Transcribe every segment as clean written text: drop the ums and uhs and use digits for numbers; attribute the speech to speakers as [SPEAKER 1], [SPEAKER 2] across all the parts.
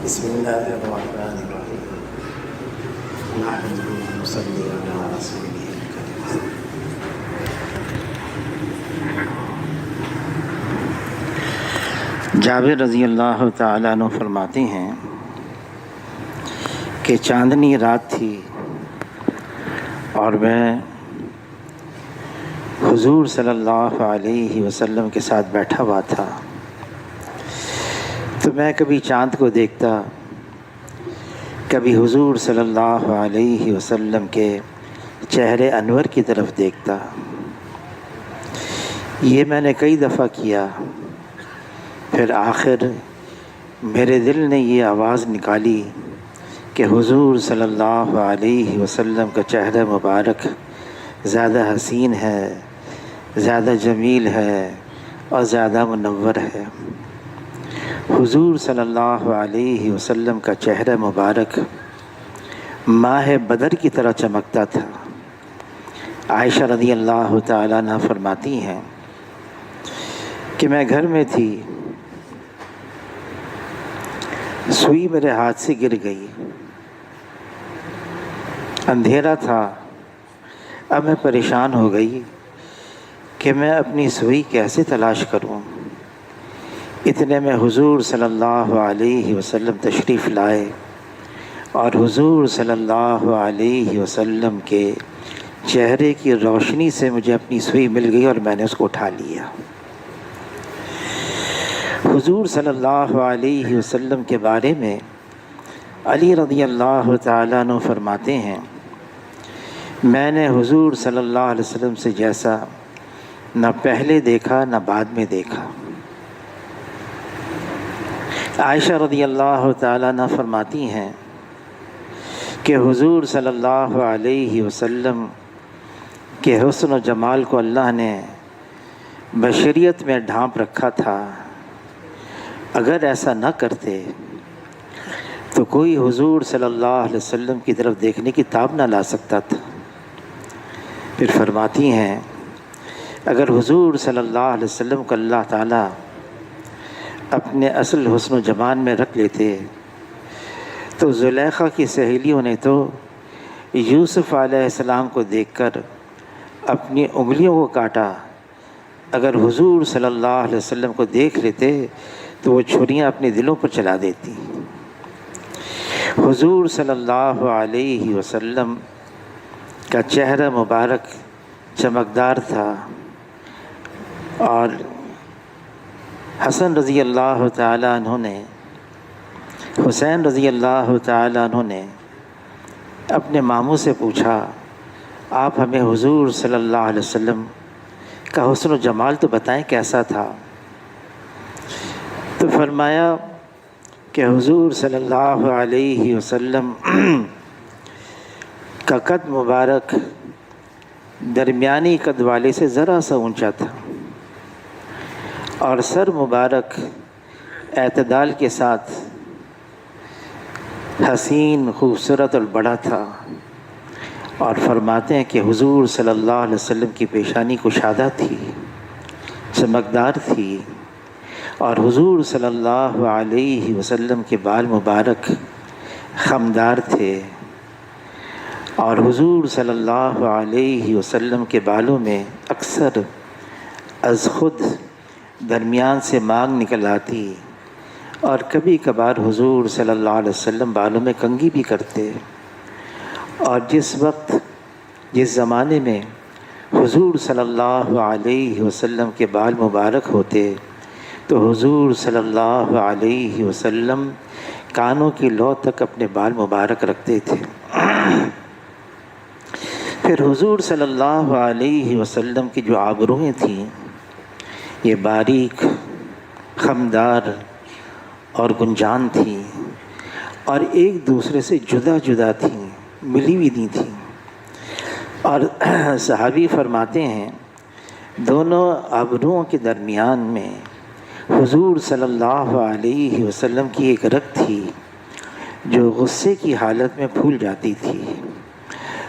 [SPEAKER 1] بسم اللہ الرحمن الرحیم نحمده ونصلی علی رسوله الکریم۔ جابر رضی اللہ تعالیٰ عنہ فرماتے ہیں کہ چاندنی رات تھی اور میں حضور صلی اللہ علیہ وسلم کے ساتھ بیٹھا ہوا تھا، تو میں کبھی چاند کو دیکھتا، کبھی حضور صلی اللہ علیہ وسلم کے چہرے انور کی طرف دیکھتا۔ یہ میں نے کئی دفعہ کیا، پھر آخر میرے دل نے یہ آواز نکالی کہ حضور صلی اللہ علیہ وسلم کا چہرہ مبارک زیادہ حسین ہے، زیادہ جمیل ہے اور زیادہ منور ہے۔ حضور صلی اللہ علیہ وسلم کا چہرہ مبارک ماہ بدر کی طرح چمکتا تھا۔ عائشہ رضی اللہ تعالیٰ عنہ فرماتی ہیں کہ میں گھر میں تھی، سوئی میرے ہاتھ سے گر گئی، اندھیرا تھا، اب میں پریشان ہو گئی کہ میں اپنی سوئی کیسے تلاش کروں۔ اتنے میں حضور صلی اللہ علیہ وسلم تشریف لائے اور حضور صلی اللہ علیہ وسلم کے چہرے کی روشنی سے مجھے اپنی سوئی مل گئی اور میں نے اس کو اٹھا لیا۔ حضور صلی اللہ علیہ وسلم کے بارے میں علی رضی اللہ تعالیٰ عنہ فرماتے ہیں، میں نے حضور صلی اللہ علیہ وسلم سے جیسا نہ پہلے دیکھا نہ بعد میں دیکھا۔ عائشہ رضی اللہ تعالیٰ عنہ فرماتی ہیں کہ حضور صلی اللہ علیہ وسلم کے حسن و جمال کو اللہ نے بشریت میں ڈھانپ رکھا تھا، اگر ایسا نہ کرتے تو کوئی حضور صلی اللہ علیہ وسلم کی طرف دیکھنے کی تاب نہ لا سکتا تھا۔ پھر فرماتی ہیں اگر حضور صلی اللہ علیہ وسلم کو اللہ تعالیٰ اپنے اصل حسن و جمال میں رکھ لیتے تو زلیخا کی سہیلیوں نے تو یوسف علیہ السلام کو دیکھ کر اپنی انگلیوں کو کاٹا، اگر حضور صلی اللہ علیہ وسلم کو دیکھ لیتے تو وہ چھریاں اپنے دلوں پر چلا دیتی۔ حضور صلی اللہ علیہ وسلم کا چہرہ مبارک چمکدار تھا اور حسن رضی اللہ تعالیٰ عنہ نے، حسین رضی اللہ تعالیٰ عنہ نے اپنے ماموں سے پوچھا، آپ ہمیں حضور صلی اللہ علیہ وسلم کا حسن و جمال تو بتائیں کیسا تھا؟ تو فرمایا کہ حضور صلی اللہ علیہ وسلم کا قد مبارک درمیانی قد والے سے ذرا سا اونچا تھا اور سر مبارک اعتدال کے ساتھ حسین، خوبصورت اور بڑا تھا، اور فرماتے ہیں کہ حضور صلی اللہ علیہ وسلم کی پیشانی کشادہ تھی، چمکدار تھی، اور حضور صلی اللہ علیہ وسلم کے بال مبارک خمدار تھے، اور حضور صلی اللہ علیہ وسلم کے بالوں میں اکثر از خود درمیان سے مانگ نکل آتی، اور کبھی کبھار حضور صلی اللہ علیہ وسلم بالوں میں کنگھی بھی کرتے۔ اور جس وقت، جس زمانے میں حضور صلی اللہ علیہ وسلم کے بال مبارک ہوتے تو حضور صلی اللہ علیہ وسلم کانوں کی لو تک اپنے بال مبارک رکھتے تھے۔ پھر حضور صلی اللہ علیہ وسلم کی جو آبروئیں تھیں یہ باریک، خمدار اور گنجان تھیں، اور ایک دوسرے سے جدا جدا تھیں، ملی ہوئی نہیں تھیں۔ اور صحابی فرماتے ہیں دونوں آبروؤں کے درمیان میں حضور صلی اللہ علیہ وسلم کی ایک رگ تھی جو غصے کی حالت میں پھول جاتی تھی،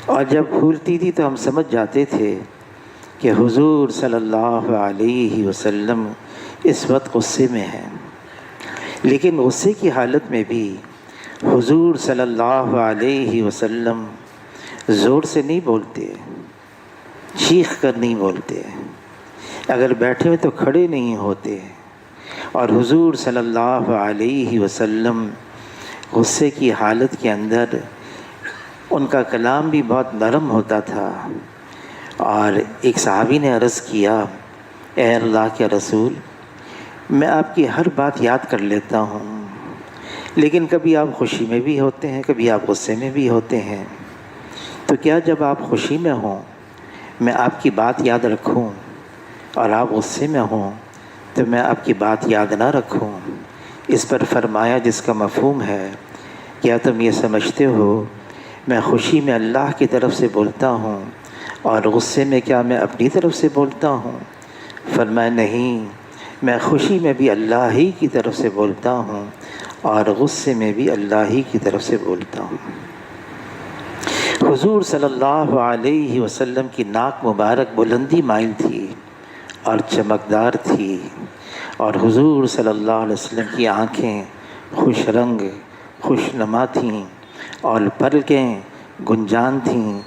[SPEAKER 1] اور جب پھولتی تھی تو ہم سمجھ جاتے تھے کہ حضور صلی اللہ علیہ وسلم اس وقت غصے میں ہیں۔ لیکن غصے کی حالت میں بھی حضور صلی اللہ علیہ وسلم زور سے نہیں بولتے، چیخ کر نہیں بولتے، اگر بیٹھے ہوئے تو کھڑے نہیں ہوتے، اور حضور صلی اللہ علیہ وسلم غصے کی حالت کے اندر ان کا کلام بھی بہت نرم ہوتا تھا۔ اور ایک صحابی نے عرض کیا، اے اللہ کے رسول، میں آپ کی ہر بات یاد کر لیتا ہوں، لیکن کبھی آپ خوشی میں بھی ہوتے ہیں، کبھی آپ غصے میں بھی ہوتے ہیں، تو کیا جب آپ خوشی میں ہوں میں آپ کی بات یاد رکھوں، اور آپ غصے میں ہوں تو میں آپ کی بات یاد نہ رکھوں؟ اس پر فرمایا، جس کا مفہوم ہے، کیا تم یہ سمجھتے ہو میں خوشی میں اللہ کی طرف سے بولتا ہوں اور غصے میں کیا میں اپنی طرف سے بولتا ہوں؟ فرمایا نہیں، میں خوشی میں بھی اللہ ہی کی طرف سے بولتا ہوں اور غصے میں بھی اللہ ہی کی طرف سے بولتا ہوں۔ حضور صلی اللہ علیہ وسلم کی ناک مبارک بلندی مائل تھی اور چمکدار تھی، اور حضور صلی اللہ علیہ وسلم کی آنکھیں خوش رنگ خوش نما تھیں، اور پلکیں گنجان تھیں،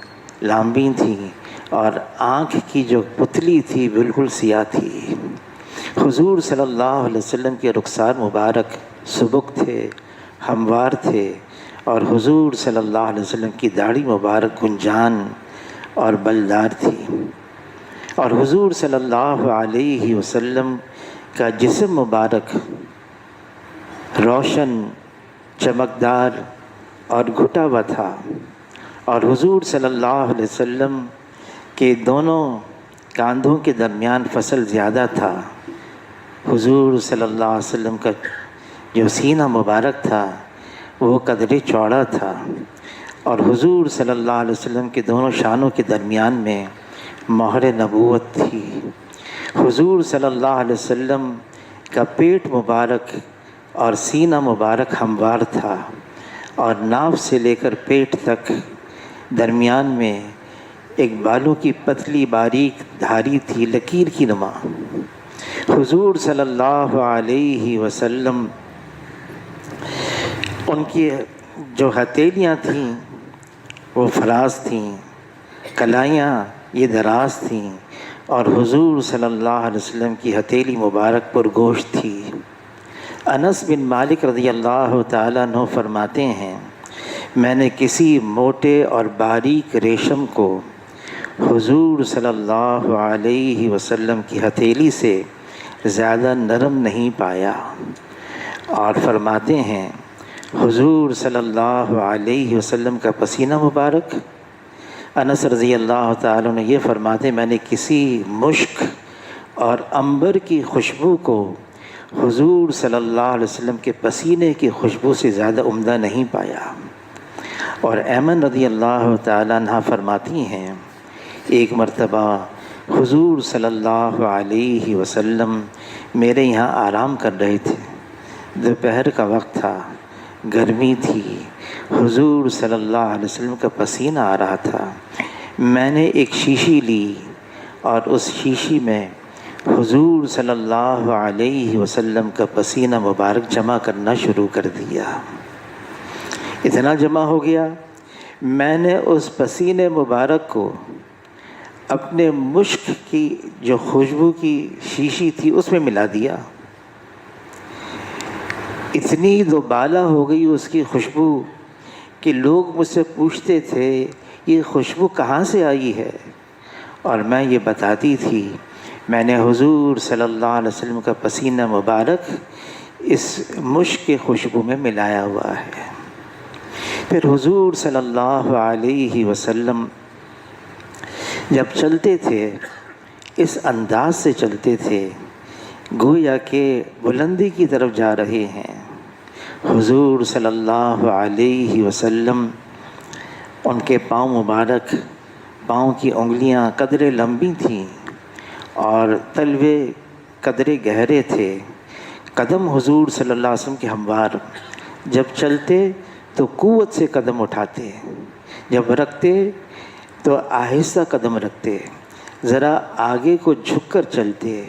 [SPEAKER 1] لامبی تھیں، اور آنکھ کی جو پتلی تھی بالکل سیاہ تھی۔ حضور صلی اللہ علیہ وسلم کے رخسار مبارک سبک تھے، ہموار تھے، اور حضور صلی اللہ علیہ وسلم کی داڑھی مبارک گنجان اور بلدار تھی، اور حضور صلی اللہ علیہ وسلم کا جسم مبارک روشن، چمکدار اور گھٹا ہوا تھا، اور حضور صلی اللہ علیہ وسلم کے دونوں کاندھوں کے درمیان فصل زیادہ تھا۔ حضور صلی اللہ علیہ وسلم کا جو سینہ مبارک تھا وہ قدرے چوڑا تھا، اور حضور صلی اللہ علیہ وسلم کے دونوں شانوں کے درمیان میں مہر نبوت تھی۔ حضور صلی اللہ علیہ وسلم کا پیٹ مبارک اور سینہ مبارک ہموار تھا، اور ناف سے لے کر پیٹ تک درمیان میں ایک بالوں کی پتلی باریک دھاری تھی، لکیر کی نما۔ حضور صلی اللہ علیہ وسلم ان کی جو ہتھیلیاں تھیں وہ فراز تھیں، کلائیاں یہ دراز تھیں، اور حضور صلی اللہ علیہ وسلم کی ہتھیلی مبارک پر گوشت تھی۔ انس بن مالک رضی اللہ تعالیٰ عنہ فرماتے ہیں، میں نے کسی موٹے اور باریک ریشم کو حضور صلی اللہ علیہ وسلم کی ہتھیلی سے زیادہ نرم نہیں پایا، اور فرماتے ہیں حضور صلی اللہ علیہ وسلم کا پسینہ مبارک، انس رضی اللہ تعالیٰ نے یہ فرماتے، میں نے کسی مشک اور عنبر کی خوشبو کو حضور صلی اللہ علیہ وسلم کے پسینے کی خوشبو سے زیادہ عمدہ نہیں پایا۔ اور ایمن رضی اللہ تعالیٰ عنہ فرماتی ہیں، ایک مرتبہ حضور صلی اللہ علیہ وسلم میرے یہاں آرام کر رہے تھے، دوپہر کا وقت تھا، گرمی تھی، حضور صلی اللہ علیہ وسلم کا پسینہ آ رہا تھا۔ میں نے ایک شیشی لی اور اس شیشی میں حضور صلی اللہ علیہ وسلم کا پسینہ مبارک جمع کرنا شروع کر دیا۔ اتنا جمع ہو گیا، میں نے اس پسینے مبارک کو اپنے مشک کی جو خوشبو کی شیشی تھی اس میں ملا دیا۔ اتنی دوبالا ہو گئی اس کی خوشبو کہ لوگ مجھ سے پوچھتے تھے یہ خوشبو کہاں سے آئی ہے، اور میں یہ بتاتی تھی میں نے حضور صلی اللہ علیہ وسلم کا پسینہ مبارک اس مشک کی خوشبو میں ملایا ہوا ہے۔ پھر حضور صلی اللہ علیہ وسلم جب چلتے تھے اس انداز سے چلتے تھے گویا کہ بلندی کی طرف جا رہے ہیں۔ حضور صلی اللہ علیہ وسلم ان کے پاؤں مبارک، پاؤں کی انگلیاں قدرے لمبی تھیں اور تلوے قدرے گہرے تھے، قدم حضور صلی اللہ علیہ وسلم کے ہموار، جب چلتے تو قوت سے قدم اٹھاتے، جب رکھتے تو آہستہ قدم رکھتے، ذرا آگے کو جھک کر چلتے،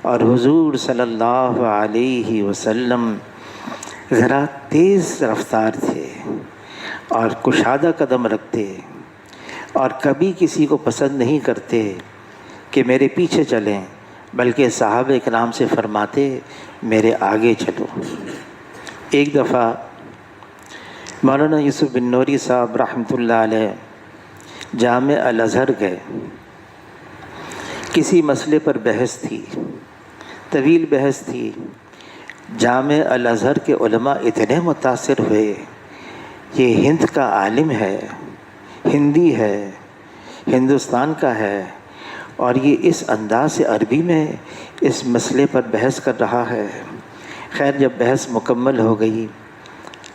[SPEAKER 1] اور حضور صلی اللہ علیہ وسلم ذرا تیز رفتار تھے اور کشادہ قدم رکھتے، اور کبھی کسی کو پسند نہیں کرتے کہ میرے پیچھے چلیں، بلکہ صحابہ کرام سے فرماتے میرے آگے چلو۔ ایک دفعہ مولانا یوسف بن نوری صاحب رحمۃ اللہ علیہ جامع الازہر گئے۔ کسی مسئلے پر بحث تھی، طویل بحث تھی۔ جامع الازہر کے علماء اتنے متاثر ہوئے، یہ ہند کا عالم ہے، ہندی ہے، ہندوستان کا ہے، اور یہ اس انداز سے عربی میں اس مسئلے پر بحث کر رہا ہے۔ خیر جب بحث مکمل ہو گئی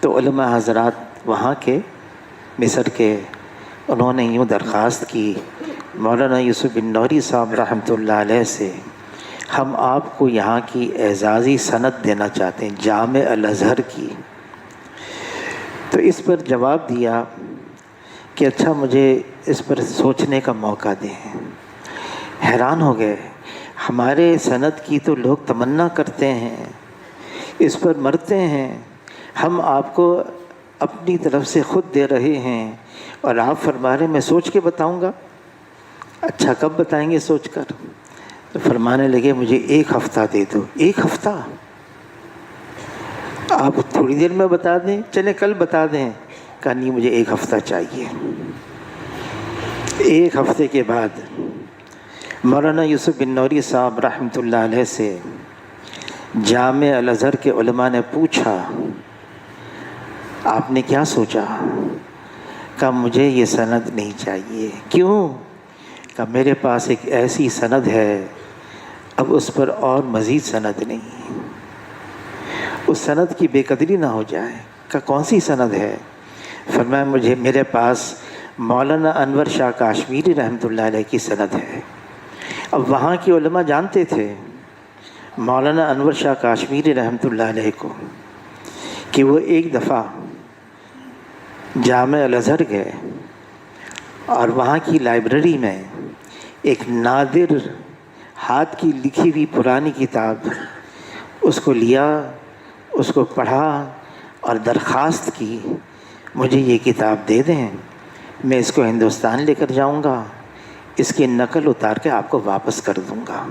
[SPEAKER 1] تو علماء حضرات وہاں کے مصر کے، انہوں نے یوں درخواست کی مولانا یوسف بن نوری صاحب رحمۃ اللہ علیہ سے، ہم آپ کو یہاں کی اعزازی سند دینا چاہتے ہیں، جامع الازہر کی۔ تو اس پر جواب دیا کہ اچھا مجھے اس پر سوچنے کا موقع دیں۔ حیران ہو گئے، ہمارے سند کی تو لوگ تمنا کرتے ہیں، اس پر مرتے ہیں، ہم آپ کو اپنی طرف سے خود دے رہے ہیں، اور آپ فرما رہے میں سوچ کے بتاؤں گا۔ اچھا کب بتائیں گے سوچ کر؟ تو فرمانے لگے مجھے 1 ہفتہ دے دو۔ 1 ہفتہ؟ آپ تھوڑی دیر میں بتا دیں، چلیں کل بتا دیں۔ کہا نہیں مجھے 1 ہفتہ چاہیے۔ 1 ہفتے کے بعد مولانا یوسف بن نوری صاحب رحمۃ اللہ علیہ سے جامع الازہر کے علماء نے پوچھا آپ نے کیا سوچا؟ کہا مجھے یہ سند نہیں چاہیے۔ کیوں؟ کہا میرے پاس ایک ایسی سند ہے، اب اس پر اور مزید سند نہیں، اس سند کی بے قدری نہ ہو جائے۔ کہا کون سی سند ہے؟ فرمایا مجھے میرے پاس مولانا انور شاہ کاشمیری رحمۃ اللہ علیہ کی سند ہے۔ اب وہاں کے علماء جانتے تھے مولانا انور شاہ کاشمیری رحمۃ اللہ علیہ کو کہ وہ ایک دفعہ جامع الازہر گئے اور وہاں کی لائبریری میں ایک نادر ہاتھ کی لکھی ہوئی پرانی کتاب اس کو لیا، اس کو پڑھا اور درخواست کی مجھے یہ کتاب دے دیں، میں اس کو ہندوستان لے کر جاؤں گا، اس کی نقل اتار کے آپ کو واپس کر دوں گا۔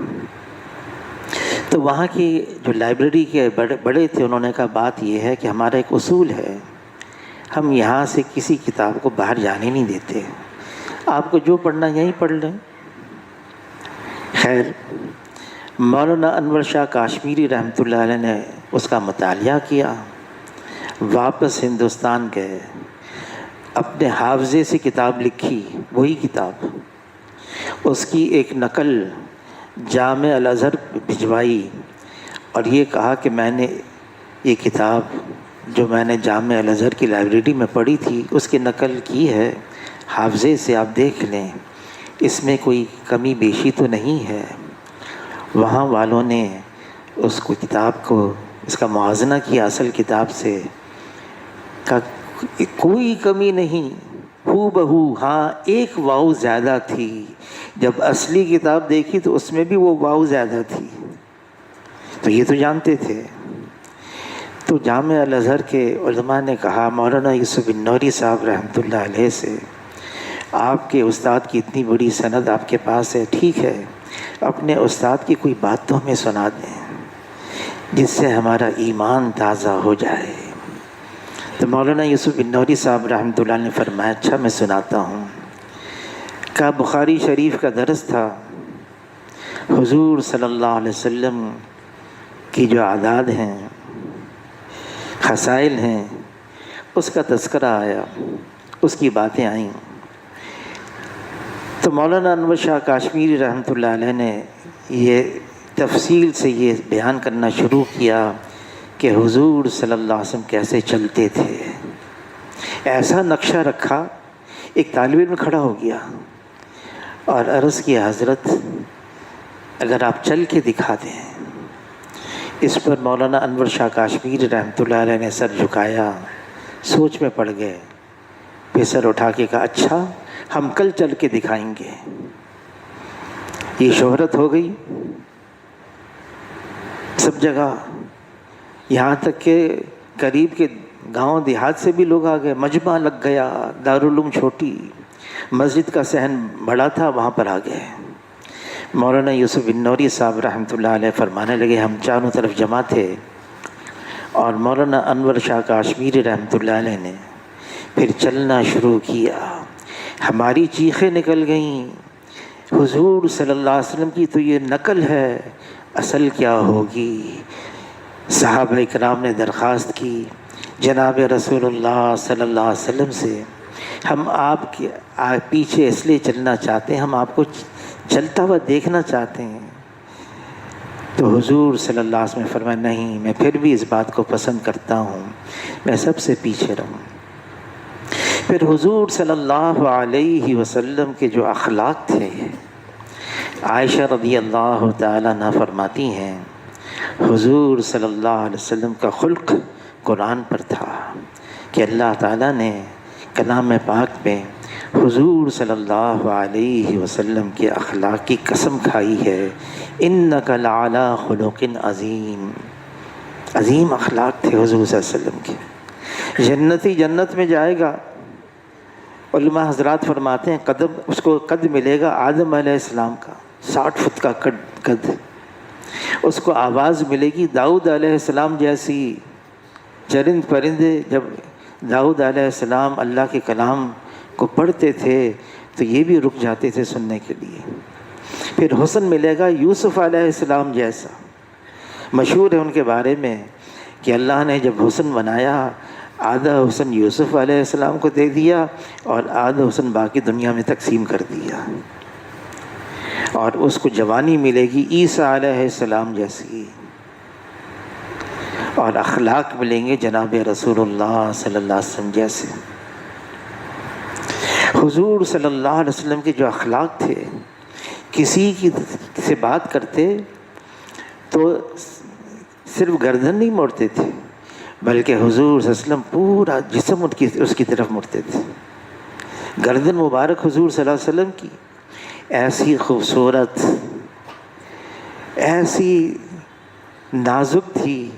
[SPEAKER 1] تو وہاں کی جو لائبریری کے بڑے تھے انہوں نے کہا بات یہ ہے کہ ہمارا ایک اصول ہے، ہم یہاں سے کسی کتاب کو باہر جانے نہیں دیتے، آپ کو جو پڑھنا یہیں پڑھ لیں۔ خیر مولانا انور شاہ کاشمیری رحمۃ اللہ علیہ نے اس کا مطالعہ کیا، واپس ہندوستان گئے، اپنے حافظے سے کتاب لکھی، وہی کتاب، اس کی ایک نقل جامع الازہر بھجوائی اور یہ کہا کہ میں نے یہ کتاب جو میں نے جامع الازہر کی لائبریری میں پڑھی تھی اس کی نقل کی ہے، حافظے سے آپ دیکھ لیں، اس میں کوئی کمی بیشی تو نہیں ہے۔ وہاں والوں نے اس کو کتاب کو اس کا موازنہ کیا اصل کتاب سے، کہا کوئی کمی نہیں، ہو بہو، ہاں ایک واو زیادہ تھی، جب اصلی کتاب دیکھی تو اس میں بھی وہ واو زیادہ تھی۔ تو یہ تو جانتے تھے۔ تو جامع الازہر کے علماء نے کہا مولانا یوسف بن نوری صاحب رحمۃ اللہ علیہ سے آپ کے استاد کی اتنی بڑی سند آپ کے پاس ہے، ٹھیک ہے اپنے استاد کی کوئی بات تو ہمیں سنا دیں جس سے ہمارا ایمان تازہ ہو جائے۔ تو مولانا یوسف بن نوری صاحب رحمۃ اللہ نے فرمایا اچھا میں سناتا ہوں۔ کہا بخاری شریف کا درس تھا، حضور صلی اللہ علیہ وسلم کی جو اعداد ہیں، خصائل ہیں، اس کا تذکرہ آیا، اس کی باتیں آئیں۔ تو مولانا انور شاہ کاشمیری رحمۃ اللہ علیہ نے یہ تفصیل سے یہ بیان کرنا شروع کیا کہ حضور صلی اللہ علیہ وسلم کیسے چلتے تھے۔ ایسا نقشہ رکھا، ایک طالب علم کھڑا ہو گیا اور عرض کیا حضرت اگر آپ چل کے دکھا دیں۔ اس پر مولانا انور شاہ کاشمیری رحمۃ اللہ علیہ نے سر جھکایا، سوچ میں پڑ گئے، پھر سر اٹھا کے کہا اچھا ہم کل چل کے دکھائیں گے۔ یہ شہرت ہو گئی سب جگہ، یہاں تک کہ قریب کے گاؤں دیہات سے بھی لوگ آ گئے، مجمع لگ گیا، دارالعلوم چھوٹی، مسجد کا صحن بڑا تھا، وہاں پر آ گئے۔ مولانا یوسف بن نوری صاحب رحمۃ اللہ علیہ فرمانے لگے ہم چاروں طرف جمع تھے، اور مولانا انور شاہ کاشمیری رحمۃ اللہ علیہ نے پھر چلنا شروع کیا، ہماری چیخیں نکل گئیں، حضور صلی اللہ علیہ وسلم کی تو یہ نقل ہے، اصل کیا ہوگی؟ صحابہ کرام نے درخواست کی جناب رسول اللہ صلی اللہ علیہ وسلم سے، ہم آپ کے پیچھے اس لیے چلنا چاہتے ہیں، ہم آپ کو چلتا ہوا دیکھنا چاہتے ہیں۔ تو حضور صلی اللہ علیہ وسلم نے فرمایا نہیں، میں پھر بھی اس بات کو پسند کرتا ہوں، میں سب سے پیچھے رہوں۔ پھر حضور صلی اللہ علیہ وسلم کے جو اخلاق تھے، عائشہ رضی اللہ تعالیٰ عنہا فرماتی ہیں حضور صلی اللہ علیہ وسلم کا خلق قرآن پر تھا کہ اللہ تعالیٰ نے کلام پاک میں حضور صلی اللہ علیہ وسلم کے اخلاق کی قسم کھائی ہے، انک لعلی خلق عظیم۔ عظیم اخلاق تھے حضور صلی اللہ علیہ وسلم کے۔ جنتی جنت میں جائے گا، علماء حضرات فرماتے ہیں قدم اس کو قد ملے گا آدم علیہ السلام کا، 60 فٹ کا قد۔ اس کو آواز ملے گی داؤد علیہ السلام جیسی۔ چرند پرندے جب داؤد علیہ السلام اللہ کے کلام کو پڑھتے تھے تو یہ بھی رک جاتے تھے سننے کے لیے۔ پھر حسن ملے گا یوسف علیہ السلام جیسا۔ مشہور ہے ان کے بارے میں کہ اللہ نے جب حسن بنایا، آدھا حسن یوسف علیہ السلام کو دے دیا اور آدھا حسن باقی دنیا میں تقسیم کر دیا، اور اس کو جوانی ملے گی عیسیٰ علیہ السلام جیسی، اور اخلاق ملیں گے جناب رسول اللہ صلی اللہ علیہ وسلم جیسے۔ حضور صلی اللہ علیہ وسلم کے جو اخلاق تھے، کسی کی سے بات کرتے تو صرف گردن نہیں موڑتے تھے، بلکہ حضور صلی اللہ علیہ وسلم پورا جسم اس کی طرف مڑتے تھے۔ گردن مبارک حضور صلی اللہ علیہ وسلم کی ایسی خوبصورت، ایسی نازک تھی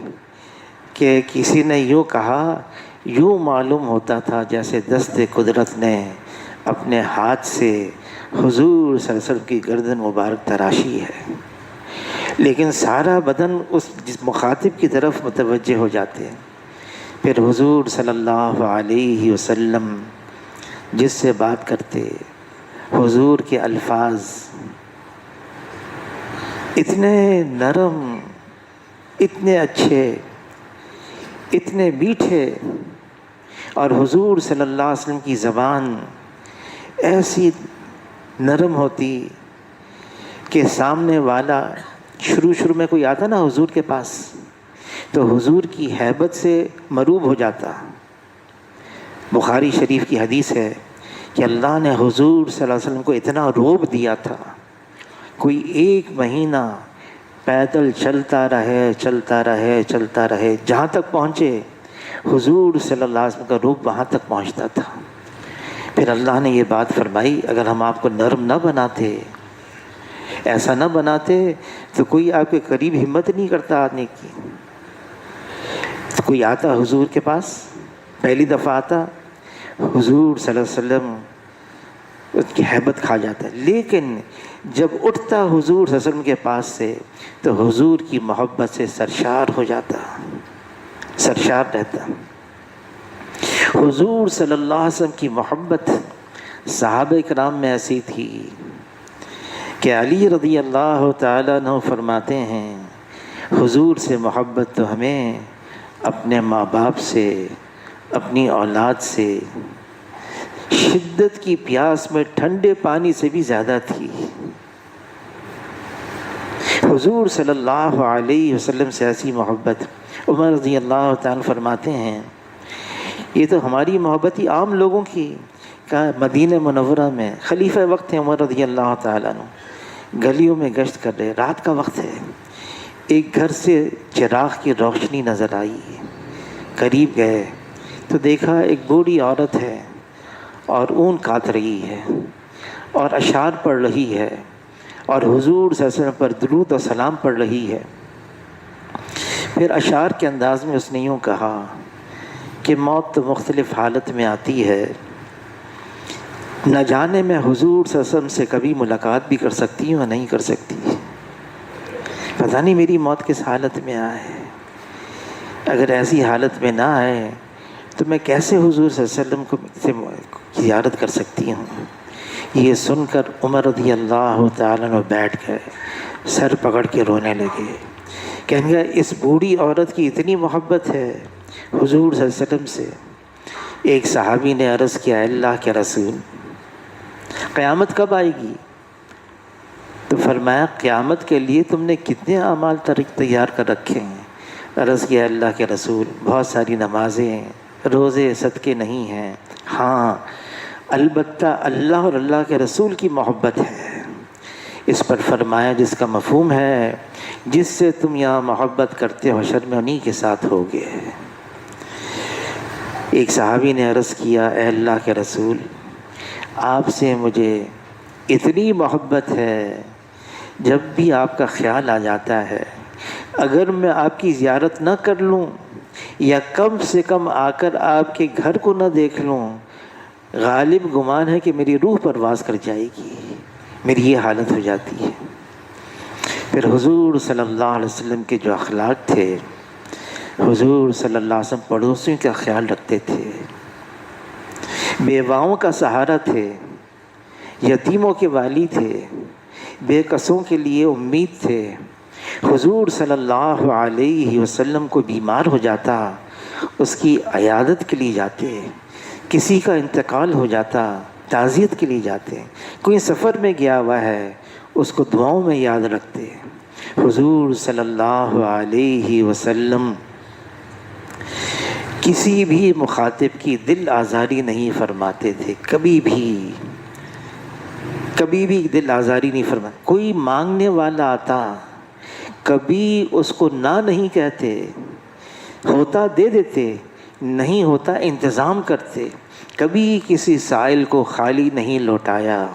[SPEAKER 1] کہ کسی نے یوں کہا، یوں معلوم ہوتا تھا جیسے دست قدرت نے اپنے ہاتھ سے حضور صلی اللہ علیہ وسلم کی گردن مبارک تراشی ہے، لیکن سارا بدن اس مخاطب کی طرف متوجہ ہو جاتے ہیں۔ پھر حضور صلی اللہ علیہ وسلم جس سے بات کرتے، حضور کے الفاظ اتنے نرم، اتنے اچھے، اتنے میٹھے، اور حضور صلی اللہ علیہ وسلم کی زبان ایسی نرم ہوتی کہ سامنے والا شروع میں کوئی آتا نا حضور کے پاس تو حضور کی ہیبت سے مروب ہو جاتا۔ بخاری شریف کی حدیث ہے کہ اللہ نے حضور صلی اللہ علیہ وسلم کو اتنا روب دیا تھا، کوئی 1 مہینہ پیدل چلتا رہے، جہاں تک پہنچے حضور صلی اللہ علیہ وسلم کا روب وہاں تک پہنچتا تھا۔ پھر اللہ نے یہ بات فرمائی، اگر ہم آپ کو نرم نہ بناتے، ایسا نہ بناتے تو کوئی آپ کے قریب ہمت نہیں کرتا آنے کی۔ تو کوئی آتا حضور کے پاس، پہلی دفعہ آتا، حضور صلی اللہ علیہ وسلم اس کی ہیبت کھا جاتا ہے، لیکن جب اٹھتا حضور صلی اللہ علیہ وسلم کے پاس سے تو حضور کی محبت سے سرشار ہو جاتا، سرشار رہتا۔ حضور صلی اللہ علیہ وسلم کی محبت صحابہ کرام میں ایسی تھی کہ علی رضی اللہ تعالیٰ عنہ فرماتے ہیں حضور سے محبت تو ہمیں اپنے ماں باپ سے، اپنی اولاد سے، شدت کی پیاس میں ٹھنڈے پانی سے بھی زیادہ تھی۔ حضور صلی اللہ علیہ وسلم سے ایسی محبت، عمر رضی اللہ تعالیٰ فرماتے ہیں یہ تو ہماری محبت ہی عام لوگوں کی، کہا مدینہ منورہ میں خلیفہ وقت ہیں عمر رضی اللہ تعالیٰ عنہ، گلیوں میں گشت کر رہے، رات کا وقت ہے، ایک گھر سے چراغ کی روشنی نظر آئی، قریب گئے تو دیکھا ایک بوڑھی عورت ہے اور اون کاٹ رہی ہے اور اشعار پڑھ رہی ہے اور حضور صلی اللہ علیہ وسلم پر درود و سلام پڑھ رہی ہے۔ پھر اشعار کے انداز میں اس نے یوں کہا، کہ موت تو مختلف حالت میں آتی ہے، نہ جانے میں حضور صلی اللہ علیہ وسلم سے کبھی ملاقات بھی کر سکتی ہوں یا نہیں کر سکتی، پتہ نہیں میری موت کس حالت میں آئے۔ اگر ایسی حالت میں نہ آئے تو میں کیسے حضور صلی اللہ علیہ وسلم کو زیارت کر سکتی ہوں؟ یہ سن کر عمر رضی اللہ تعالیٰ عنہ بیٹھ گئے، سر پکڑ کے رونے لگے، کہنے لگے اس بوڑھی عورت کی اتنی محبت ہے حضور صلی اللہ علیہ وسلم سے۔ ایک صحابی نے عرض کیا، اے اللہ کے رسول، قیامت کب آئے گی؟ تو فرمایا قیامت کے لیے تم نے کتنے اعمال تیار کر رکھے ہیں؟ عرض کیا، اللہ کے رسول، بہت ساری نمازیں، روزے، صدقے نہیں ہیں، ہاں البتہ اللہ اور اللہ کے رسول کی محبت ہے۔ اس پر فرمایا جس کا مفہوم ہے جس سے تم یہاں محبت کرتے ہو حشر میں انہی کے ساتھ ہوگے۔ ایک صحابی نے عرض کیا، اے اللہ کے رسول، آپ سے مجھے اتنی محبت ہے، جب بھی آپ کا خیال آ جاتا ہے، اگر میں آپ کی زیارت نہ کر لوں یا کم سے کم آ کر آپ کے گھر کو نہ دیکھ لوں، غالب گمان ہے کہ میری روح پرواز کر جائے گی، میری یہ حالت ہو جاتی ہے۔ پھر حضور صلی اللہ علیہ وسلم کے جو اخلاق تھے، حضور صلی اللہ علیہ وسلم پڑوسیوں کا خیال رکھتے تھے، بیواؤں کا سہارا تھے، یتیموں کے والی تھے، بے کسوں کے لیے امید تھے۔ حضور صلی اللہ علیہ وسلم کو بیمار ہو جاتا، اس کی عیادت کے لیے جاتے، کسی کا انتقال ہو جاتا تعزیت کے لیے جاتے، کوئی سفر میں گیا ہوا ہے اس کو دعاؤں میں یاد رکھتے۔ حضور صلی اللہ علیہ وسلم کسی بھی مخاطب کی دل آزاری نہیں فرماتے تھے، کبھی بھی دل آزاری نہیں فرماتے۔ کوئی مانگنے والا آتا، کبھی اس کو نہ نہیں کہتے، ہوتا دے دیتے، نہیں ہوتا انتظام کرتے، کبھی کسی سائل کو خالی نہیں لوٹایا۔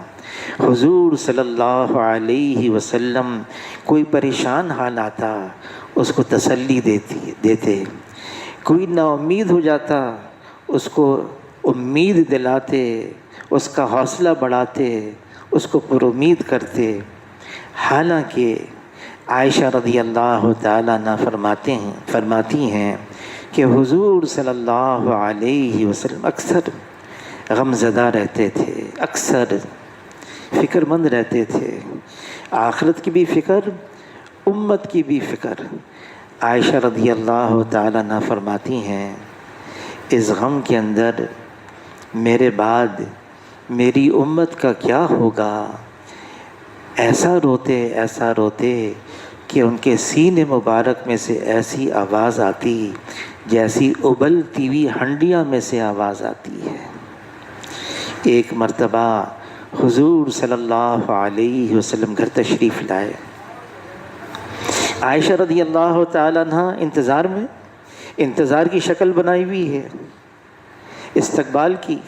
[SPEAKER 1] حضور صلی اللہ علیہ وسلم کوئی پریشان حال آتا اس کو تسلی دیتے، کوئی نا امید ہو جاتا اس کو امید دلاتے، اس کا حوصلہ بڑھاتے، اس کو پر امید کرتے۔ حالانکہ عائشہ رضی اللہ تعالیٰ عنہ فرماتی ہیں کہ حضور صلی اللہ علیہ وسلم اکثر غم زدہ رہتے تھے، اکثر فکر مند رہتے تھے، آخرت کی بھی فکر، امت کی بھی فکر۔ عائشہ رضی اللہ تعالیٰ عنہ فرماتی ہیں، اس غم کے اندر میرے بعد میری امت کا کیا ہوگا؟ ایسا روتے کہ ان کے سینے مبارک میں سے ایسی آواز آتی جیسی ابلتی ہوئی ہنڈیاں میں سے آواز آتی ہے۔ ایک مرتبہ حضور صلی اللہ علیہ وسلم گھر تشریف لائے، عائشہ رضی اللہ تعالیٰ عنہ انتظار کی شکل بنائی ہوئی ہے، استقبال کی۔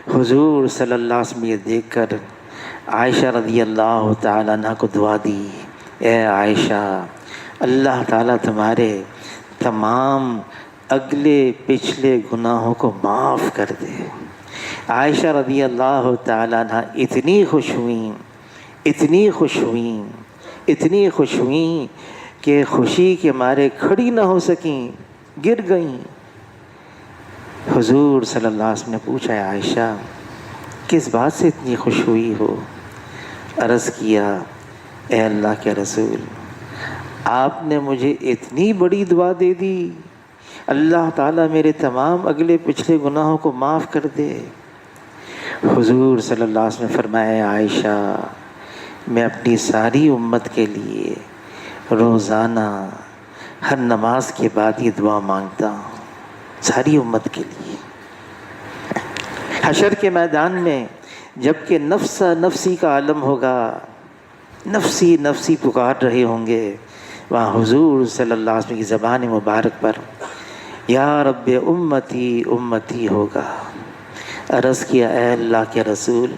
[SPEAKER 1] حضور صلی اللہ علیہ وسلم یہ دیکھ کر عائشہ رضی اللہ تعالیٰ عنہ کو دعا دی، اے عائشہ، اللہ تعالیٰ تمہارے تمام اگلے پچھلے گناہوں کو معاف کر دے۔ عائشہ رضی اللہ تعالیٰ عنہ اتنی خوش ہوئیں کہ خوشی کے مارے کھڑی نہ ہو سکیں، گر گئیں۔ حضور صلی اللہ علیہ وسلم نے پوچھا، عائشہ کس بات سے اتنی خوش ہوئی ہو؟ عرض کیا، اے اللہ کے رسول، آپ نے مجھے اتنی بڑی دعا دے دی، اللہ تعالیٰ میرے تمام اگلے پچھلے گناہوں کو معاف کر دے۔ حضور صلی اللہ علیہ وسلم نے فرمایا، عائشہ میں اپنی ساری امت کے لیے روزانہ ہر نماز کے بعد یہ دعا مانگتا ہوں، ساری امت کے لیے۔ حشر کے میدان میں جب کہ نفسی کا عالم ہوگا، نفسی پکار رہے ہوں گے، وہاں حضور صلی اللہ علیہ وسلم کی زبان مبارک پر یا رب امتی امتی ہوگا۔ عرض کیا، اے اللہ کے رسول،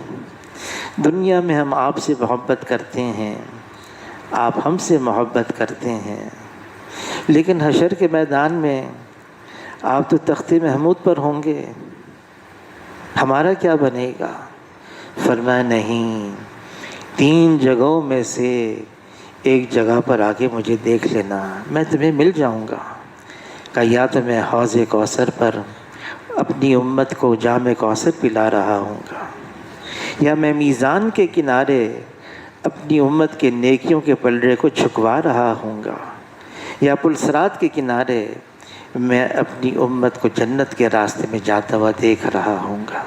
[SPEAKER 1] دنیا میں ہم آپ سے محبت کرتے ہیں، آپ ہم سے محبت کرتے ہیں، لیکن حشر کے میدان میں آپ تو تخت محمود پر ہوں گے، ہمارا کیا بنے گا؟ فرمایا نہیں، 3 جگہوں میں سے ایک جگہ پر آ کے مجھے دیکھ لینا، میں تمہیں مل جاؤں گا۔ کہ یا تو میں حوض کوثر پر اپنی امت کو جام کوثر پلا رہا ہوں گا، یا میں میزان کے کنارے اپنی امت کے نیکیوں کے پلڑے کو چھکوا رہا ہوں گا، یا پلسرات کے کنارے میں اپنی امت کو جنت کے راستے میں جاتا ہوا دیکھ رہا ہوں گا۔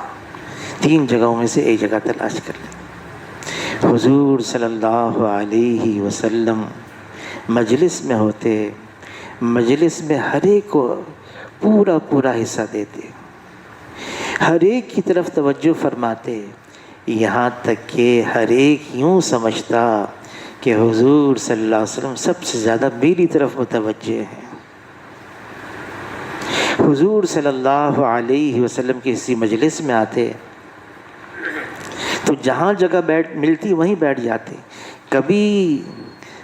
[SPEAKER 1] 3 جگہوں میں سے ایک جگہ تلاش کر لیں۔ حضور صلی اللہ علیہ وسلم مجلس میں ہوتے، مجلس میں ہر ایک کو پورا حصہ دیتے، ہر ایک کی طرف توجہ فرماتے، یہاں تک کہ ہر ایک یوں سمجھتا کہ حضور صلی اللہ علیہ وسلم سب سے زیادہ میری طرف متوجہ ہیں۔ حضور صلی اللہ علیہ وسلم کی اسی مجلس میں آتے تو جہاں جگہ ملتی وہیں بیٹھ جاتے، کبھی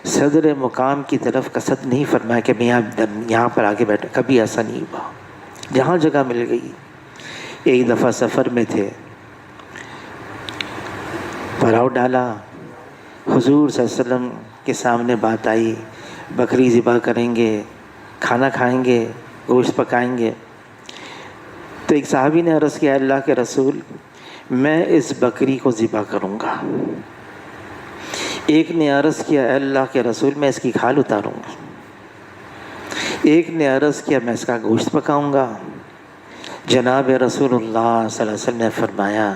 [SPEAKER 1] صدر مقام کی طرف قصد نہیں فرمایا کہ میں یہاں پر آگے بیٹھا، کبھی ایسا نہیں ہوا، جہاں جگہ مل گئی۔ ایک دفعہ سفر میں تھے، پڑاؤ ڈالا، حضور صلی اللہ علیہ وسلم کے سامنے بات آئی، بکری ذبح کریں گے، کھانا کھائیں گے، گوشت پکائیں گے۔ تو ایک صحابی نے عرض کیا، اللہ کے رسول میں اس بکری کو ذبح کروں گا۔ ایک نے عرض کیا، اے اللہ کے رسول میں اس کی کھال اتاروں گا۔ ایک نے عرض کیا، میں اس کا گوشت پکاؤں گا۔ جناب رسول اللہ صلی اللہ علیہ وسلم نے فرمایا،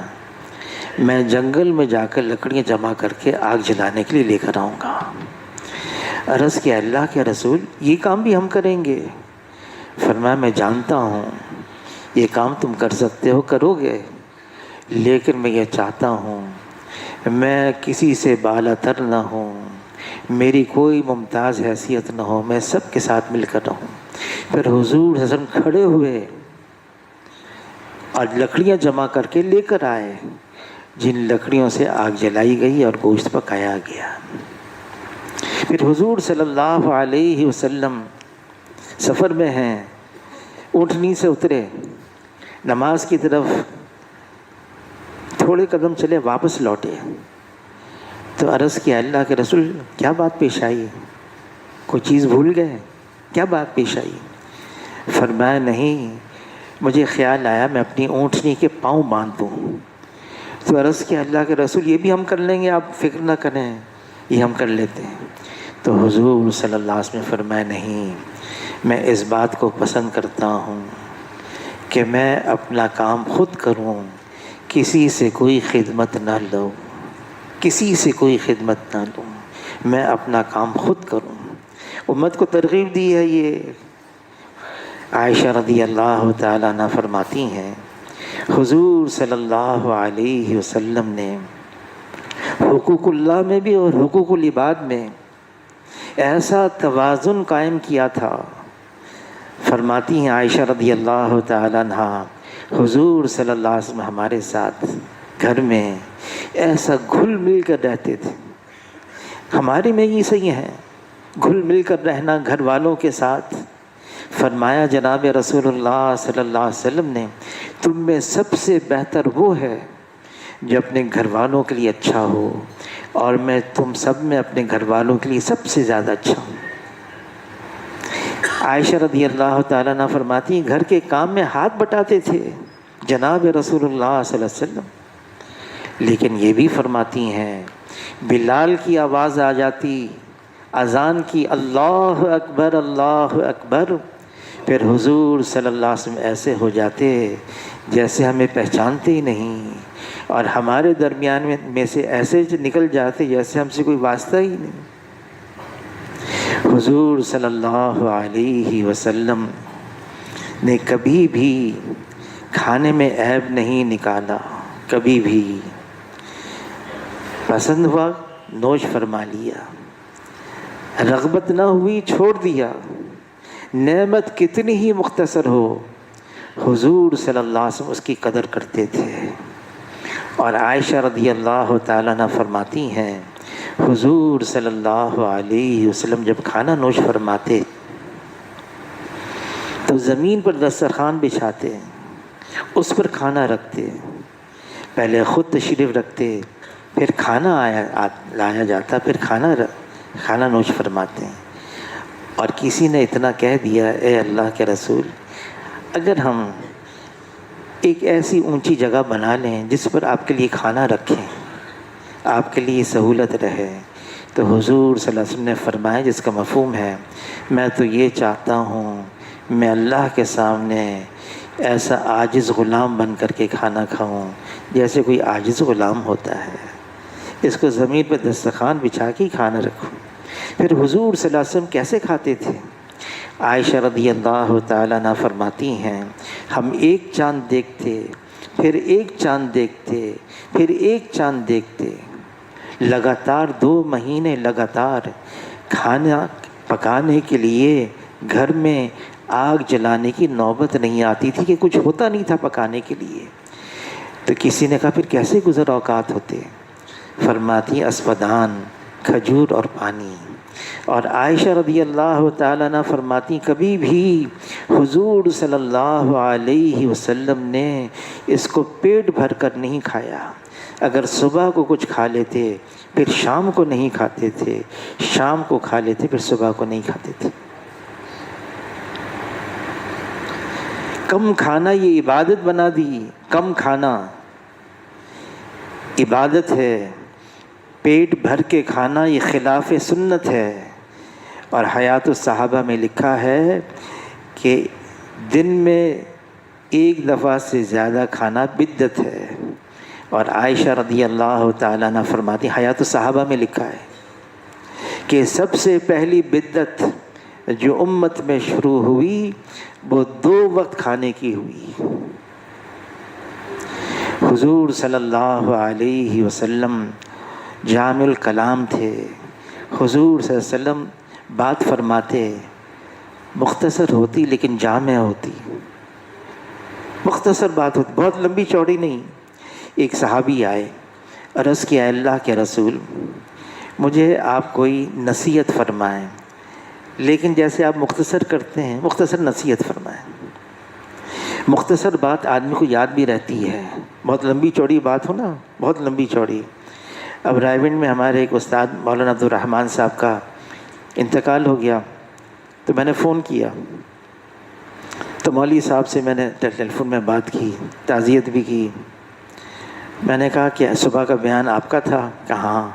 [SPEAKER 1] میں جنگل میں جا کر لکڑیاں جمع کر کے آگ جلانے کے لیے لے کر آؤں گا۔ عرض کیا، اللہ کے رسول یہ کام بھی ہم کریں گے؟ فرمایا، میں جانتا ہوں یہ کام تم کر سکتے ہو، کرو گے، لیکن میں یہ چاہتا ہوں میں کسی سے بالا تر نہ ہوں، میری کوئی ممتاز حیثیت نہ ہو، میں سب کے ساتھ مل کر رہوں۔ پھر حضور صلی اللہ علیہ وسلم کھڑے ہوئے اور لکڑیاں جمع کر کے لے کر آئے، جن لکڑیوں سے آگ جلائی گئی اور گوشت پکایا گیا۔ پھر حضور صلی اللہ علیہ وسلم سفر میں ہیں، اونٹنی سے اترے، نماز کی طرف تھوڑے قدم چلے، واپس لوٹے تو عرض کیا، اللہ کے رسول کیا بات پیش آئی؟ کوئی چیز بھول گئے؟ کیا بات پیش آئی؟ فرمایا، نہیں، مجھے خیال آیا میں اپنی اونٹنی کے پاؤں باندھ دوں۔ تو عرض کیا، اللہ کے رسول یہ بھی ہم کر لیں گے، آپ فکر نہ کریں، یہ ہم کر لیتے ہیں۔ تو حضور صلی اللہ علیہ وسلم نے فرمایا، نہیں، میں اس بات کو پسند کرتا ہوں کہ میں اپنا کام خود کروں، کسی سے کوئی خدمت نہ لوں، کسی سے کوئی خدمت نہ لوں، میں اپنا کام خود کروں۔ امت کو ترغیب دی ہے یہ۔ عائشہ رضی اللہ تعالیٰ عنہ فرماتی ہیں، حضور صلی اللہ علیہ وسلم نے حقوق اللہ میں بھی اور حقوق العباد میں ایسا توازن قائم کیا تھا۔ فرماتی ہیں عائشہ رضی اللہ تعالیٰ عنہ، حضور صلی اللہ علیہ وسلم ہمارے ساتھ گھر میں ایسا گھل مل کر رہتے تھے۔ ہمارے میں یہ صحیح ہے، گھل مل کر رہنا گھر والوں کے ساتھ۔ فرمایا جناب رسول اللہ صلی اللہ علیہ وسلم نے، تم میں سب سے بہتر وہ ہے جو اپنے گھر والوں کے لیے اچھا ہو، اور میں تم سب میں اپنے گھر والوں کے لیے سب سے زیادہ اچھا ہوں۔ عائشہ رضی اللہ تعالیٰ عنہ فرماتی ہیں، گھر کے کام میں ہاتھ بٹاتے تھے جناب رسول اللہ صلی اللہ علیہ وسلم، لیکن یہ بھی فرماتی ہیں بلال کی آواز آ جاتی اذان کی، اللہ اکبر اللہ اکبر، پھر حضور صلی اللہ علیہ وسلم ایسے ہو جاتے جیسے ہمیں پہچانتے ہی نہیں، اور ہمارے درمیان میں سے ایسے نکل جاتے جیسے ہم سے کوئی واسطہ ہی نہیں۔ حضور صلی اللہ علیہ وسلم نے کبھی بھی کھانے میں عیب نہیں نکالا، کبھی بھی پسند ہوا نوش فرما لیا، رغبت نہ ہوئی چھوڑ دیا۔ نعمت کتنی ہی مختصر ہو، حضور صلی اللہ علیہ وسلم اس کی قدر کرتے تھے۔ اور عائشہ رضی اللہ تعالیٰ عنہ فرماتی ہیں، حضور صلی اللہ علیہ وسلم جب کھانا نوش فرماتے تو زمین پر دسترخوان بچھاتے، اس پر کھانا رکھتے، پہلے خود تشریف رکھتے، پھر کھانا لایا جاتا، پھر کھانا نوش فرماتے ہیں۔ اور کسی نے اتنا کہہ دیا، اے اللہ کے رسول، اگر ہم ایک ایسی اونچی جگہ بنا لیں جس پر آپ کے لیے کھانا رکھیں، آپ کے لیے سہولت رہے، تو حضور صلی اللہ علیہ وسلم نے فرمایا جس کا مفہوم ہے، میں تو یہ چاہتا ہوں میں اللہ کے سامنے ایسا عاجز غلام بن کر کے کھانا کھاؤں جیسے کوئی عاجز غلام ہوتا ہے، اس کو زمین پہ دسترخوان بچھا کے کھانا رکھوں۔ پھر حضور صلی اللہ علیہ وسلم کیسے کھاتے تھے؟ عائشہ رضی اللہ تعالیٰ عنہا فرماتی ہیں، ہم ایک چاند دیکھتے، پھر ایک چاند دیکھتے، پھر ایک چاند دیکھتے، لگاتار 2 مہینے لگاتار کھانا پکانے کے لیے گھر میں آگ جلانے کی نوبت نہیں آتی تھی کہ کچھ ہوتا نہیں تھا پکانے کے لیے۔ تو کسی نے کہا پھر کیسے گزر اوقات ہوتے؟ فرماتی اسپدان، کھجور اور پانی۔ اور عائشہ رضی اللہ تعالیٰ عنہ فرماتی کبھی بھی حضور صلی اللہ علیہ وسلم نے اس کو پیٹ بھر کر نہیں کھایا، اگر صبح کو کچھ کھا لیتے پھر شام کو نہیں کھاتے تھے، شام کو کھا لیتے پھر صبح کو نہیں کھاتے تھے۔ کم کھانا یہ عبادت بنا دی، کم کھانا عبادت ہے، پیٹ بھر کے کھانا یہ خلاف سنت ہے۔ اور حیات الصحابہ میں لکھا ہے کہ دن میں 1 دفعہ سے زیادہ کھانا بدعت ہے۔ اور عائشہ رضی اللہ تعالیٰ عنہ فرماتی، حیات الصحابہ میں لکھا ہے کہ سب سے پہلی بدعت جو امت میں شروع ہوئی وہ 2 وقت کھانے کی ہوئی۔ حضور صلی اللہ علیہ وسلم جامع الکلام تھے، حضور صلی اللہ علیہ وسلم بات فرماتے، مختصر ہوتی لیکن جامع ہوتی، مختصر بات ہوتی، بہت لمبی چوڑی نہیں۔ ایک صحابی آئے، عرض کیا اللہ کے رسول مجھے آپ کوئی نصیحت فرمائیں، لیکن جیسے آپ مختصر کرتے ہیں مختصر نصیحت فرمائیں۔ مختصر بات آدمی کو یاد بھی رہتی ہے، بہت لمبی چوڑی بات ہو نا، بہت لمبی چوڑی۔ اب رائیونڈ میں ہمارے ایک استاد مولانا عبدالرحمن صاحب کا انتقال ہو گیا، تو میں نے فون کیا، تو مولوی صاحب سے میں نے ٹیلی فون میں بات کی، تعزیت بھی کی۔ میں نے کہا کہ صبح کا بیان آپ کا تھا؟ کہا ہاں۔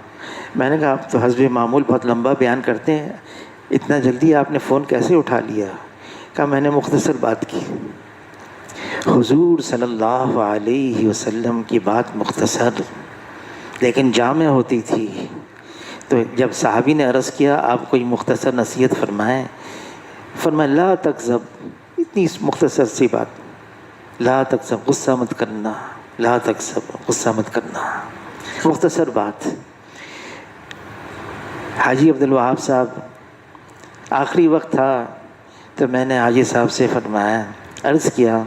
[SPEAKER 1] میں نے کہا آپ تو حسب معمول بہت لمبا بیان کرتے ہیں، اتنا جلدی آپ نے فون کیسے اٹھا لیا؟ کہا میں نے مختصر بات کی۔ حضور صلی اللہ علیہ وسلم کی بات مختصر لیکن جامع ہوتی تھی۔ تو جب صحابی نے عرض کیا آپ کوئی مختصر نصیحت فرمائیں، فرمایا لا تکذب، اتنی مختصر سی بات، لا تکذب، غصہ مت کرنا، لا تکذب، غصہ مت کرنا، مختصر بات۔ حاجی عبدالوہاب صاحب آخری وقت تھا، تو میں نے حاجی صاحب سے فرمایا، عرض کیا،